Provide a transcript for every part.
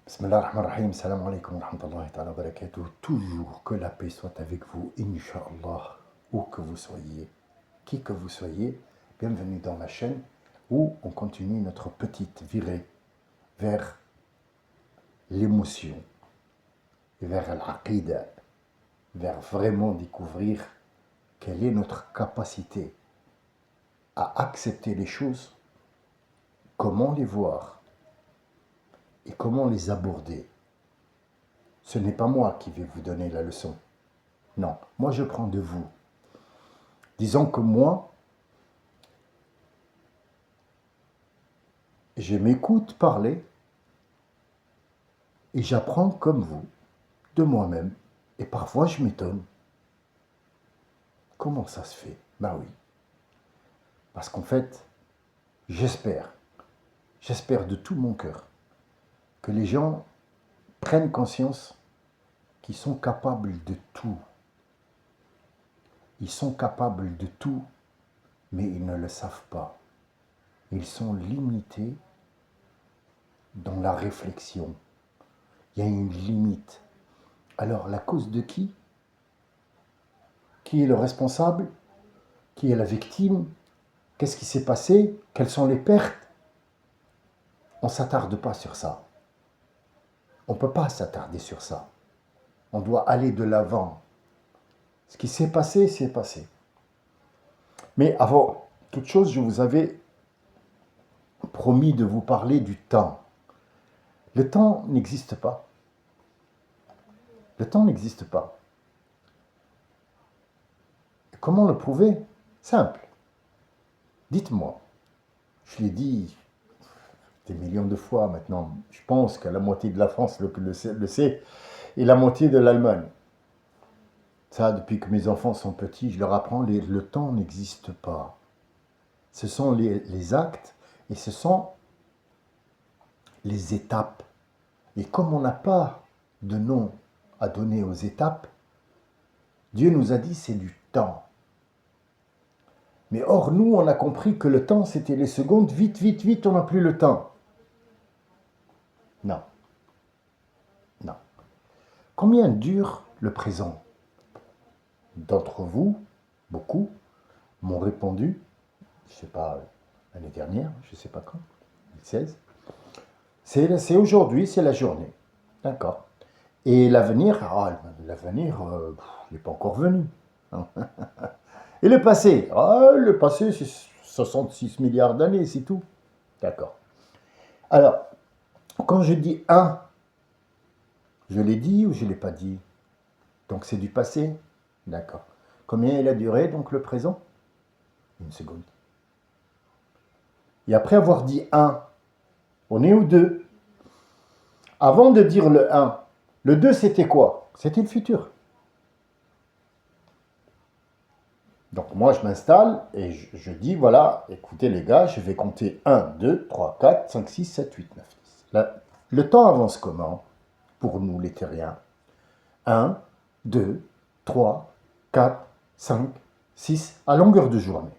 Bismillah ar-Rahman ar-Rahim, salam alaikum wa rahmatullahi ta'ala wa barakatuh. Toujours que la paix soit avec vous, Inch'Allah, où que vous soyez, qui que vous soyez, bienvenue dans la chaîne où on continue notre petite virée vers l'émotion, vers l'aqida, vers vraiment découvrir quelle est notre capacité à accepter les choses, comment les voir et comment les aborder. Ce n'est pas moi qui vais vous donner la leçon. Non, moi je prends de vous. Disons que moi, je m'écoute parler et j'apprends comme vous, de moi-même. Et parfois je m'étonne. Comment ça se fait? Ben oui. Parce qu'en fait, j'espère de tout mon cœur que les gens prennent conscience qu'ils sont capables de tout. Ils sont capables de tout, mais ils ne le savent pas. Ils sont limités dans la réflexion. Il y a une limite. Alors, la cause de qui? Qui est le responsable? Qui est la victime? Qu'est-ce qui s'est passé? Quelles sont les pertes? On ne s'attarde pas sur ça. On ne peut pas s'attarder sur ça. On doit aller de l'avant. Ce qui s'est passé, c'est passé. Mais avant toute chose, je vous avais promis de vous parler du temps. Le temps n'existe pas. Le temps n'existe pas. Comment le prouver? Simple. Dites-moi. Je l'ai dit des millions de fois maintenant. Je pense que la moitié de la France le sait et la moitié de l'Allemagne. Ça, depuis que mes enfants sont petits, je leur apprends, le temps n'existe pas. Ce sont les actes et ce sont les étapes. Et comme on n'a pas de nom à donner aux étapes, Dieu nous a dit c'est du temps. Mais or, nous, on a compris que le temps, c'était les secondes. Vite, vite, vite, on n'a plus le temps. Non. Non. Combien dure le présent? D'entre vous, beaucoup, m'ont répondu, je ne sais pas, l'année dernière, je ne sais pas quand, 2016, c'est aujourd'hui, c'est la journée. D'accord. Et l'avenir, l'avenir, il n'est pas encore venu. Et le passé? Le passé, c'est 66 milliards d'années, c'est tout. D'accord. Alors, quand je dis un, je l'ai dit ou je ne l'ai pas dit? Donc c'est du passé? D'accord. Combien il a duré, donc le présent? Une seconde. Et après avoir dit un, on est au 2. Avant de dire le 1, le 2 c'était quoi? C'était le futur. Donc moi je m'installe et je dis voilà, écoutez les gars, je vais compter 1, 2, 3, 4, 5, 6, 7, 8, 9, 10. Là, le temps avance comment pour nous les terriens? 1, 2, 3, 4, 5, 6, à longueur de journée.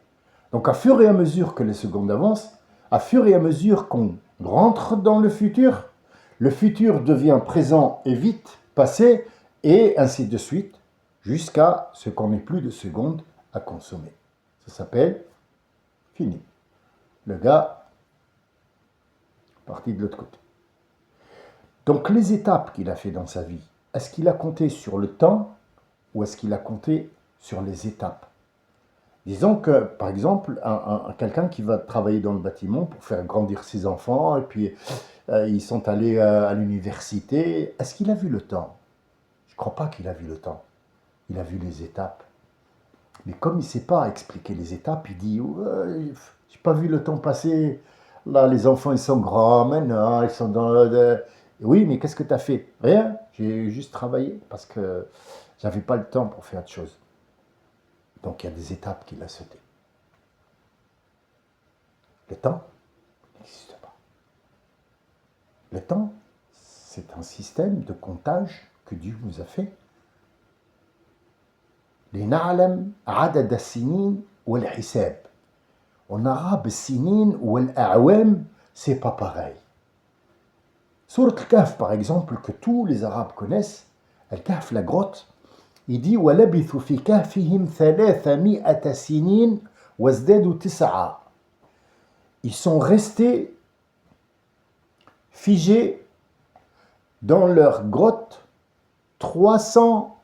Donc à fur et à mesure que les secondes avancent, à fur et à mesure qu'on rentre dans le futur devient présent et vite passé, et ainsi de suite, jusqu'à ce qu'on n'ait plus de secondes à consommer. Ça s'appelle fini. Le gars, parti de l'autre côté. Donc les étapes qu'il a fait dans sa vie, est-ce qu'il a compté sur le temps ou est-ce qu'il a compté sur les étapes? Disons que, par exemple, quelqu'un qui va travailler dans le bâtiment pour faire grandir ses enfants, et puis ils sont allés à l'université, est-ce qu'il a vu le temps? Je ne crois pas qu'il a vu le temps. Il a vu les étapes. Mais comme il ne sait pas expliquer les étapes, il dit je n'ai pas vu le temps passer. Là, les enfants, ils sont grands maintenant, ils sont dans le... Oui, mais qu'est-ce que tu as fait? Rien, j'ai juste travaillé parce que j'avais pas le temps pour faire autre chose. Donc il y a des étapes qu'il a sautées. Le temps n'existe pas. Le temps, c'est un système de comptage que Dieu nous a fait. لنعلم عدد السنين والحساب. En arabe, السنين والأعوام, c'est pas pareil. Sourate Al-Kahf, par exemple, que tous les Arabes connaissent, Al-Kahf, la grotte, il dit وَلَبِثُوا فِي كَهْفِهِمْ 300 سِنِينَ وَازْدَادُوا 9. Ils sont restés figés dans leur grotte 300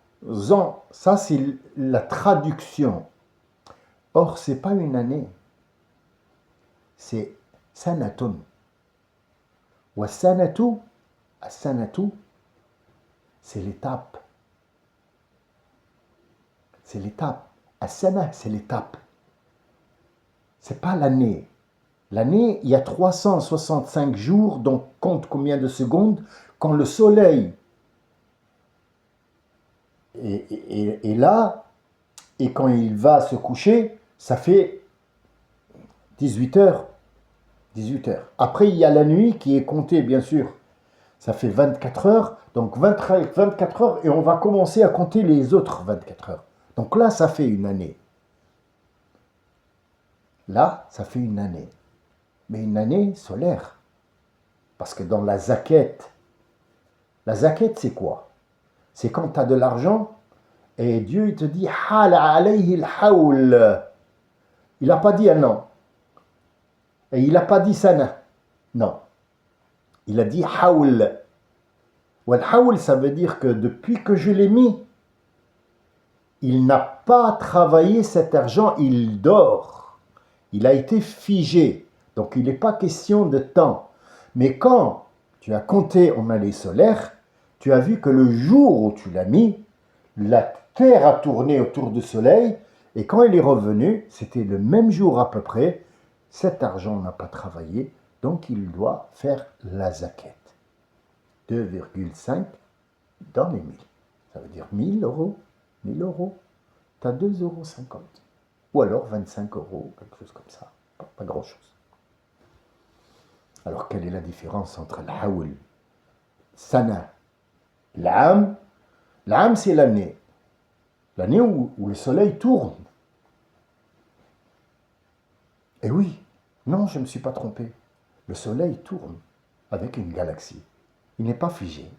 ans. Ça, c'est la traduction. Or, ce n'est pas une année, c'est sanatun. Wa sanatu, as-sanatu, c'est l'étape. C'est l'étape. As-sana, c'est l'étape. C'est pas l'année. L'année, il y a 365 jours, donc compte combien de secondes, quand le soleil est là, et quand il va se coucher, ça fait 18 heures. 18 heures. Après, il y a la nuit qui est comptée, bien sûr. Ça fait 24 heures. Donc 24 heures et on va commencer à compter les autres 24 heures. Donc là, ça fait une année. Là, ça fait une année. Mais une année solaire. Parce que dans la zaquette c'est quoi? C'est quand tu as de l'argent et Dieu il te dit hal alayhi al-hawl. Il n'a pas dit un an. Et il n'a pas dit sana. Non. Il a dit hawl. Wal hawl, ça veut dire que depuis que je l'ai mis, il n'a pas travaillé cet argent, il dort. Il a été figé. Donc il n'est pas question de temps. Mais quand tu as compté en année solaire, tu as vu que le jour où tu l'as mis, la Terre a tourné autour du Soleil, et quand il est revenu, c'était le même jour à peu près, cet argent n'a pas travaillé, donc il doit faire la zaquette. 2,5 dans les 1000. Ça veut dire 1000 euros. 1000 euros, tu as 2,50 euros. Ou alors 25 euros, quelque chose comme ça. Pas grand-chose. Alors, quelle est la différence entre l'haoul, sana, l'âme? L'âme, c'est l'année. L'année où le soleil tourne. Et oui, non, je ne me suis pas trompé. Le soleil tourne avec une galaxie. Il n'est pas figé.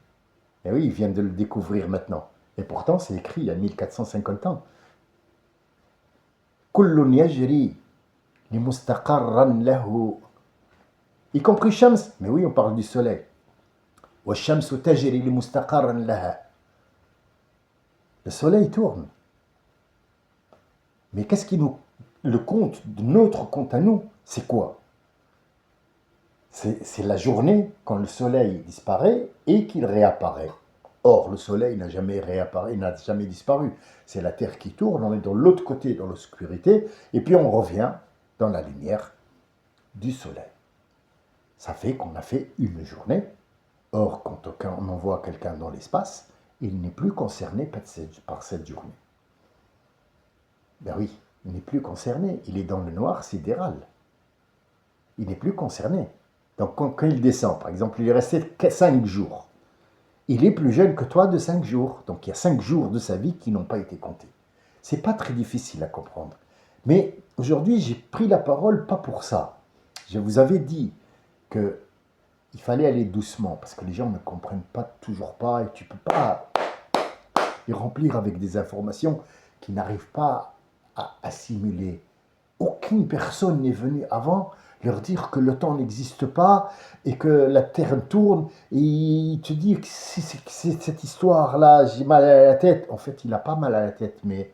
Et oui, ils viennent de le découvrir maintenant. Et pourtant, c'est écrit il y a 1450 ans. Kullun yajri li mustaqarran lahu. Y compris Shams. Mais oui, on parle du soleil. Wa shamsu tajri li mustaqarran laha. Le soleil tourne. Mais qu'est-ce qui nous... Le compte, notre compte à nous, c'est quoi? C'est la journée quand le soleil disparaît et qu'il réapparaît. Or, le soleil n'a jamais réapparu, n'a jamais disparu. C'est la Terre qui tourne, on est de l'autre côté, dans l'obscurité, et puis on revient dans la lumière du soleil. Ça fait qu'on a fait une journée. Or, quand on envoie quelqu'un dans l'espace, il n'est plus concerné par cette journée. Ben oui, il n'est plus concerné. Il est dans le noir sidéral. Il n'est plus concerné. Donc quand il descend, par exemple, il est resté 5 jours. Il est plus jeune que toi de 5 jours. Donc il y a 5 jours de sa vie qui n'ont pas été comptés. C'est pas très difficile à comprendre. Mais aujourd'hui, j'ai pris la parole pas pour ça. Je vous avais dit qu'il fallait aller doucement parce que les gens ne comprennent toujours pas et tu ne peux pas les remplir avec des informations qui n'arrivent pas à assimiler. Aucune personne n'est venue avant leur dire que le temps n'existe pas et que la Terre tourne et il te dit que c'est cette histoire-là, j'ai mal à la tête. En fait, il n'a pas mal à la tête, mais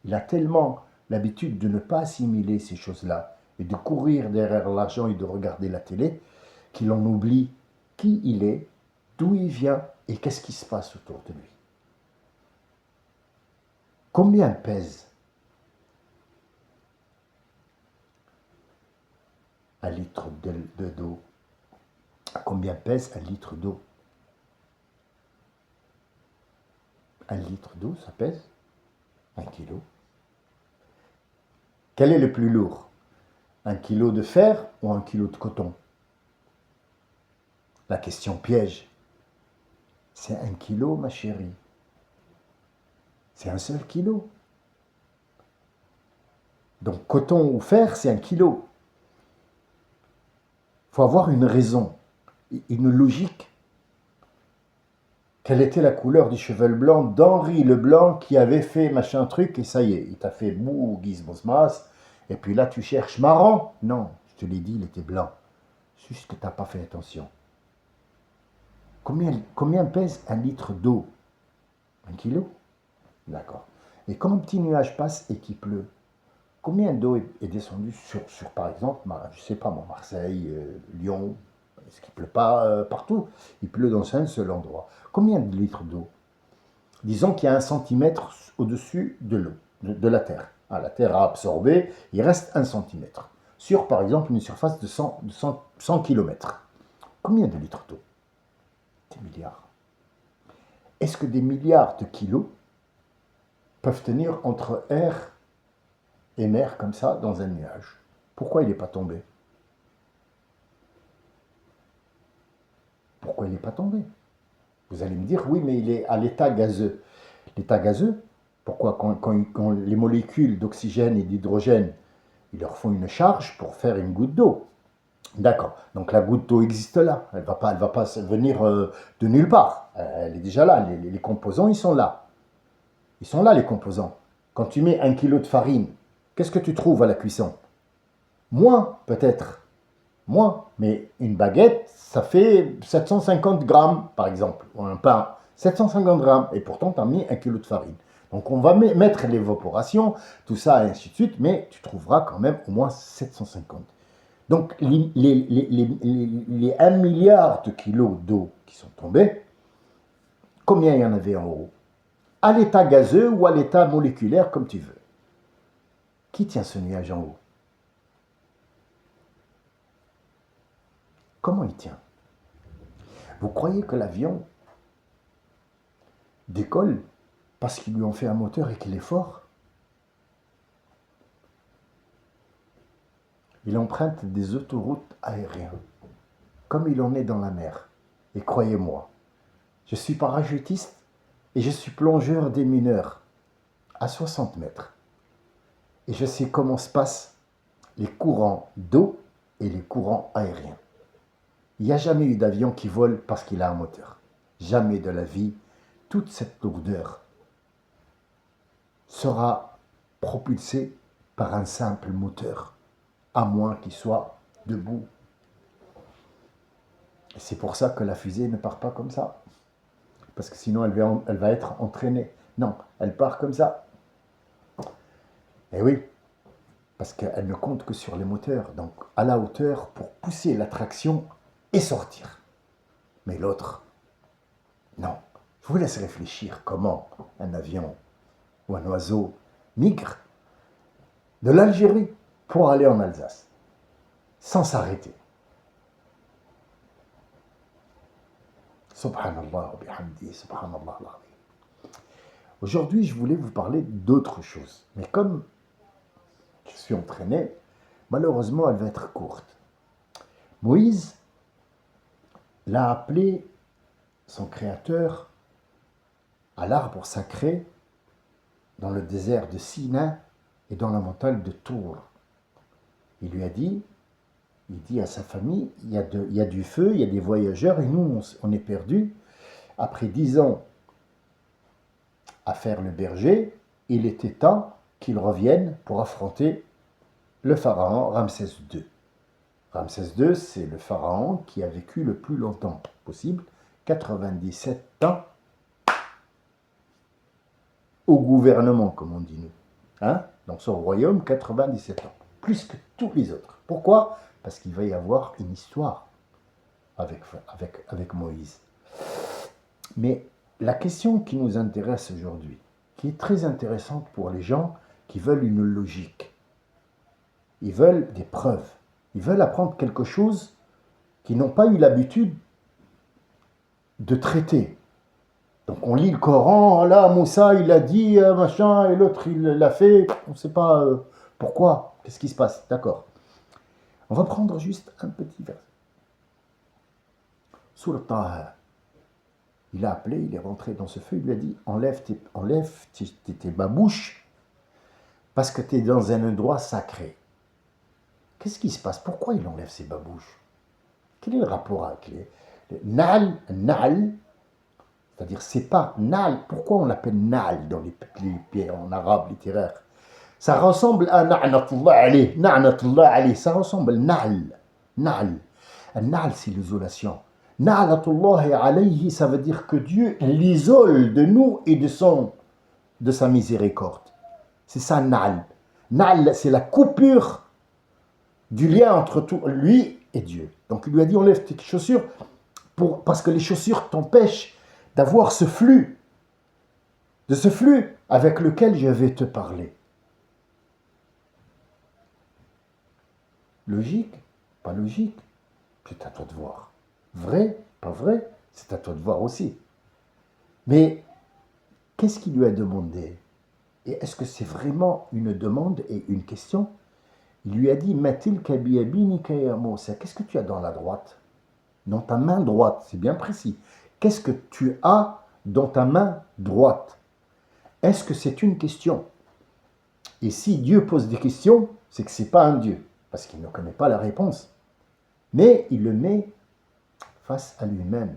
il a tellement l'habitude de ne pas assimiler ces choses-là et de courir derrière l'argent et de regarder la télé qu'il en oublie qui il est, d'où il vient et qu'est-ce qui se passe autour de lui. Combien pèse un litre d'eau? Combien pèse un litre d'eau? Un litre d'eau, ça pèse 1 kilo. Quel est le plus lourd? 1 kilo de fer ou 1 kilo de coton? La question piège. C'est 1 kilo, ma chérie. C'est un seul kilo. Donc coton ou fer, c'est 1 kilo. Il faut avoir une raison, une logique Quelle était la couleur du cheval blanc d'Henri Leblanc qui avait fait machin truc et ça y est, il t'a fait bou, gizmosmas, et puis là tu cherches marrant. Non, je te l'ai dit, il était blanc. Juste que tu n'as pas fait attention. Combien pèse un litre d'eau? 1 kilo? D'accord. Et quand un petit nuage passe et qu'il pleut, combien d'eau est descendu sur, par exemple, je ne sais pas moi, Marseille, Lyon? Est-ce qu'il ne pleut pas partout? Il pleut dans un seul endroit. Combien de litres d'eau? Disons qu'il y a 1 centimètre au-dessus de l'eau, de la terre. Ah, la terre a absorbé, il reste 1 centimètre. Sur, par exemple, une surface de 100 km. Combien de litres d'eau? Des milliards. Est-ce que des milliards de kilos peuvent tenir entre air et mer comme ça dans un nuage? Pourquoi il n'est pas tombé? Pourquoi il n'est pas tombé? Vous allez me dire, oui, mais il est à l'état gazeux. L'état gazeux, pourquoi quand les molécules d'oxygène et d'hydrogène, ils leur font une charge pour faire une goutte d'eau. D'accord. Donc la goutte d'eau existe là. Elle va pas venir de nulle part. Elle est déjà là. Les composants, ils sont là. Ils sont là, les composants. Quand tu mets 1 kilo de farine, qu'est-ce que tu trouves à la cuisson? Moins, peut-être. Moins. Mais une baguette, ça fait 750 grammes, par exemple. Ou un pain. 750 grammes. Et pourtant, tu as mis 1 kilo de farine. Donc on va mettre l'évaporation, tout ça, et ainsi de suite. Mais tu trouveras quand même au moins 750. Donc les 1 milliard de kilos d'eau qui sont tombés, combien il y en avait en haut? À l'état gazeux ou à l'état moléculaire, comme tu veux. Qui tient ce nuage en haut? Comment il tient? Vous croyez que l'avion décolle parce qu'ils lui ont fait un moteur et qu'il est fort? Il emprunte des autoroutes aériennes, comme il en est dans la mer. Et croyez-moi, je suis parachutiste et je suis plongeur des mineurs à 60 mètres. Et je sais comment se passent les courants d'eau et les courants aériens. Il n'y a jamais eu d'avion qui vole parce qu'il a un moteur. Jamais de la vie, toute cette lourdeur sera propulsée par un simple moteur, à moins qu'il soit debout. Et c'est pour ça que la fusée ne part pas comme ça. Parce que sinon elle va être entraînée. Non, elle part comme ça. Et oui, parce qu'elle ne compte que sur les moteurs, donc à la hauteur pour pousser la traction et sortir. Mais l'autre, non. Je vous laisse réfléchir comment un avion ou un oiseau migre de l'Algérie pour aller en Alsace, sans s'arrêter. Subhanallah wa bihamdi, subhanallah al-azim. Aujourd'hui, je voulais vous parler d'autre chose. Mais comme je suis entraîné, malheureusement, elle va être courte. Moïse l'a appelé son créateur à l'arbre sacré dans le désert de Sinaï et dans la montagne de Tour. Il lui a dit, il dit à sa famille, il y a du feu, il y a des voyageurs et nous, on est perdus. Après 10 ans à faire le berger, il était temps qu'il revienne pour affronter le pharaon Ramsès II. Ramsès II, c'est le pharaon qui a vécu le plus longtemps possible, 97 ans au gouvernement, comme on dit nous. Hein? Dans son royaume, 97 ans. Plus que tous les autres. Pourquoi? Parce qu'il va y avoir une histoire avec Moïse. Mais la question qui nous intéresse aujourd'hui, qui est très intéressante pour les gens qui veulent une logique, ils veulent des preuves, ils veulent apprendre quelque chose qu'ils n'ont pas eu l'habitude de traiter. Donc on lit le Coran, là Moussa il a dit machin et l'autre il l'a fait, on ne sait pas pourquoi, qu'est-ce qui se passe, d'accord. On va prendre juste un petit verset. Sourate Taha. Il a appelé, il est rentré dans ce feu, il lui a dit enlève tes babouches parce que tu es dans un endroit sacré. Qu'est-ce qui se passe? Pourquoi il enlève ses babouches? Quel est le rapport avec les Na'al, C'est-à-dire, c'est pas nal. Pourquoi on l'appelle nal dans les pieds en arabe littéraire? Ça ressemble à na'natullah alayh. Na'natullah alayh. Ça ressemble à nal. Nal. Nal, c'est l'isolation. Na'natullah alayhi, ça veut dire que Dieu l'isole de nous et de sa miséricorde. C'est ça, nal. Nal, c'est la coupure du lien entre lui et Dieu. Donc il lui a dit, enlève tes chaussures parce que les chaussures t'empêchent d'avoir ce flux, de ce flux avec lequel je vais te parler. Logique, pas logique, c'est à toi de voir. Vrai, pas vrai, c'est à toi de voir aussi. Mais qu'est-ce qu'il lui a demandé? Et est-ce que c'est vraiment une demande et une question? Il lui a dit, Matil kabiyabinika ya Moussa, qu'est-ce que tu as dans la droite? Dans ta main droite, c'est bien précis. Qu'est-ce que tu as dans ta main droite? Est-ce que c'est une question? Et si Dieu pose des questions, c'est que ce n'est pas un Dieu, parce qu'il ne connaît pas la réponse. Mais il le met face à lui-même.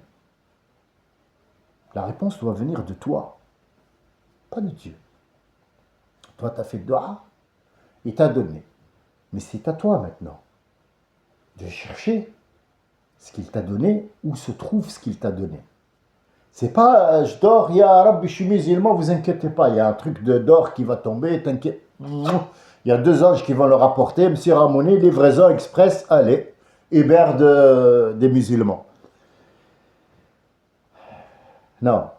La réponse doit venir de toi, pas de Dieu. Toi, tu as fait dua, il t'a donné. Mais c'est à toi maintenant de chercher ce qu'il t'a donné, où se trouve ce qu'il t'a donné. C'est pas je dors, ya Rabbi, je suis musulman, vous inquiétez pas, il y a un truc d'or qui va tomber, t'inquiète. Il y a 2 anges qui vont le rapporter, monsieur Ramouni, livraison express, allez, Hubert des musulmans. Non,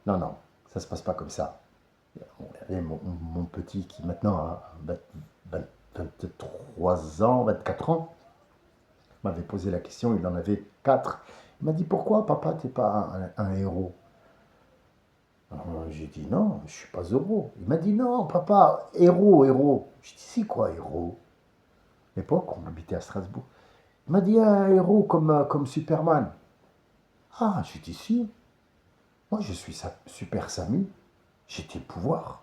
non, non, ça se passe pas comme ça. Il y avait mon petit qui maintenant a 23 ans, 24 ans, m'avait posé la question, il en avait 4. Il m'a dit, pourquoi papa, t'es pas un héros? J'ai dit, non, je suis pas héros. Il m'a dit, non, papa, héros, héros. J'ai dit, c'est quoi héros? À l'époque, on habitait à Strasbourg. Il m'a dit, un héros comme Superman. Ah, j'ai dit, si. Moi, je suis Super Samy. J'ai des pouvoirs.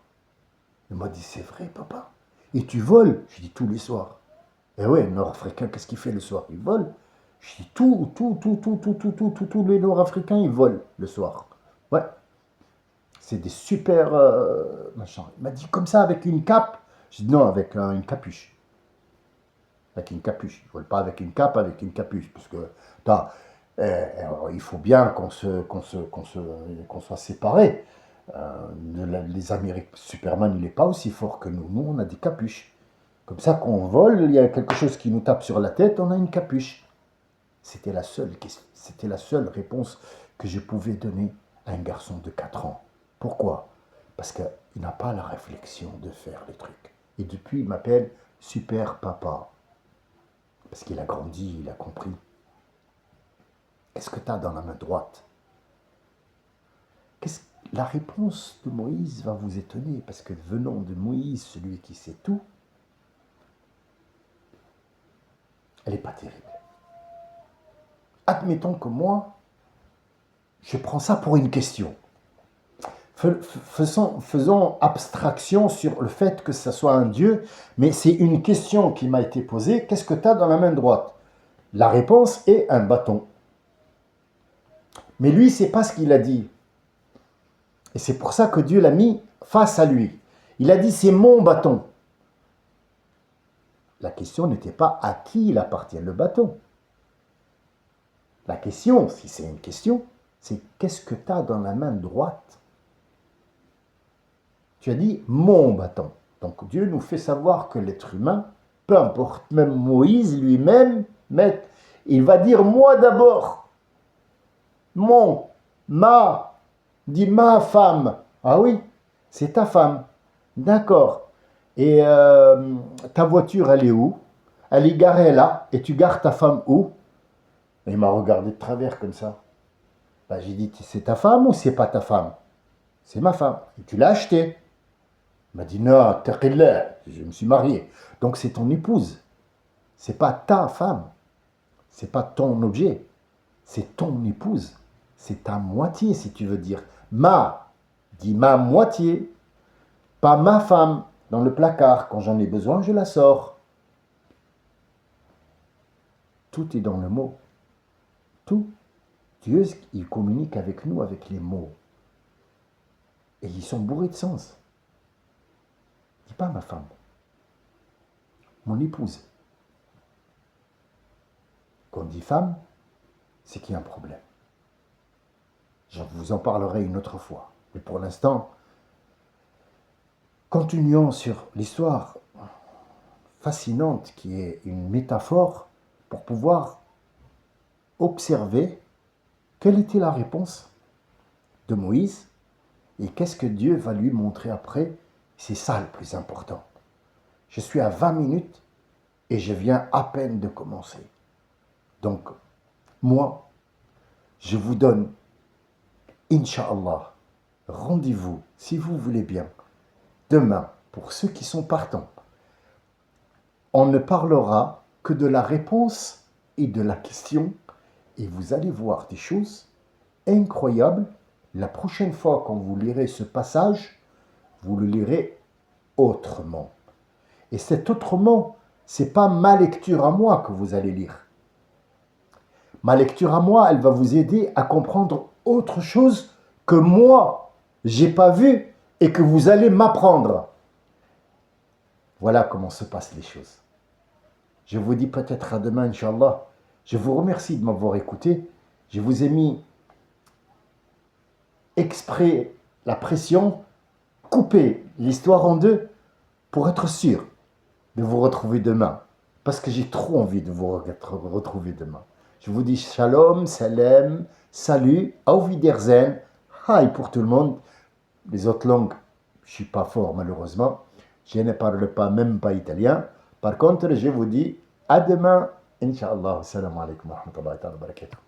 Il m'a dit, c'est vrai, papa. Et tu voles? J'ai dit, tous les soirs. Eh ouais, le Nord-Africain, qu'est-ce qu'il fait le soir? Il vole. J'ai dit, tous les Nord-Africains, ils volent le soir. Ouais. C'est des super machins. Il m'a dit comme ça avec une cape. J'ai dit non, avec une capuche. Avec une capuche. Je ne vole pas avec une cape, avec une capuche. Parce que il faut bien qu'on soit séparés. Les Américains, Superman, il n'est pas aussi fort que nous. Nous, on a des capuches. Comme ça, quand on vole, il y a quelque chose qui nous tape sur la tête, on a une capuche. C'était la seule réponse que je pouvais donner à un garçon de 4 ans. Pourquoi? Parce qu'il n'a pas la réflexion de faire les trucs. Et depuis, il m'appelle Super Papa. Parce qu'il a grandi, il a compris. Qu'est-ce que tu as dans la main droite? La réponse de Moïse va vous étonner, parce que venant de Moïse, celui qui sait tout, elle n'est pas terrible. Admettons que moi, je prends ça pour une question. Faisons abstraction sur le fait que ce soit un Dieu, mais c'est une question qui m'a été posée. Qu'est-ce que tu as dans la main droite? La réponse est un bâton. Mais lui, c'est pas ce qu'il a dit. Et c'est pour ça que Dieu l'a mis face à lui. Il a dit, c'est mon bâton. La question n'était pas à qui il appartient le bâton. La question, si c'est une question, c'est qu'est-ce que tu as dans la main droite? Tu as dit mon bâton. Donc Dieu nous fait savoir que l'être humain, peu importe, même Moïse lui-même, il va dire moi d'abord. Mon, ma, dit ma femme. Ah oui, c'est ta femme. D'accord. Et ta voiture, elle est où? Elle est garée là. Et tu gares ta femme où? Et il m'a regardé de travers comme ça. Ben, j'ai dit, c'est ta femme ou c'est pas ta femme? C'est ma femme. Et tu l'as achetée. Il m'a dit, non, taqillah, je me suis marié. Donc c'est ton épouse. C'est pas ta femme. C'est pas ton objet. C'est ton épouse. C'est ta moitié, si tu veux dire. Dis ma moitié. Pas ma femme. Dans le placard. Quand j'en ai besoin, je la sors. Tout est dans le mot. Tout. Dieu, il communique avec nous avec les mots. Et ils sont bourrés de sens. Dis pas ma femme, mon épouse. Quand on dit femme, c'est qu'il y a un problème. Je vous en parlerai une autre fois. Mais pour l'instant, continuons sur l'histoire fascinante qui est une métaphore pour pouvoir observer quelle était la réponse de Moïse et qu'est-ce que Dieu va lui montrer après. C'est ça le plus important. Je suis à 20 minutes et je viens à peine de commencer. Donc, moi, je vous donne, Inch'Allah, rendez-vous, si vous voulez bien, demain, pour ceux qui sont partants. On ne parlera que de la réponse et de la question, et vous allez voir des choses incroyables. La prochaine fois quand vous lirez ce passage, vous le lirez autrement. Et cet autrement, ce n'est pas ma lecture à moi que vous allez lire. Ma lecture à moi, elle va vous aider à comprendre autre chose que moi, j'ai pas vu et que vous allez m'apprendre. Voilà comment se passent les choses. Je vous dis peut-être à demain, Inch'Allah. Je vous remercie de m'avoir écouté. Je vous ai mis exprès la pression, couper l'histoire en deux pour être sûr de vous retrouver demain. Parce que j'ai trop envie de vous retrouver demain. Je vous dis shalom, salam, salut, auf Wiedersehen, hi pour tout le monde. Les autres langues, je ne suis pas fort malheureusement. Je ne parle pas même pas italien. Par contre, je vous dis à demain, Inch'Allah. Assalamu alaikum wa rahmatullahi wa barakatuh.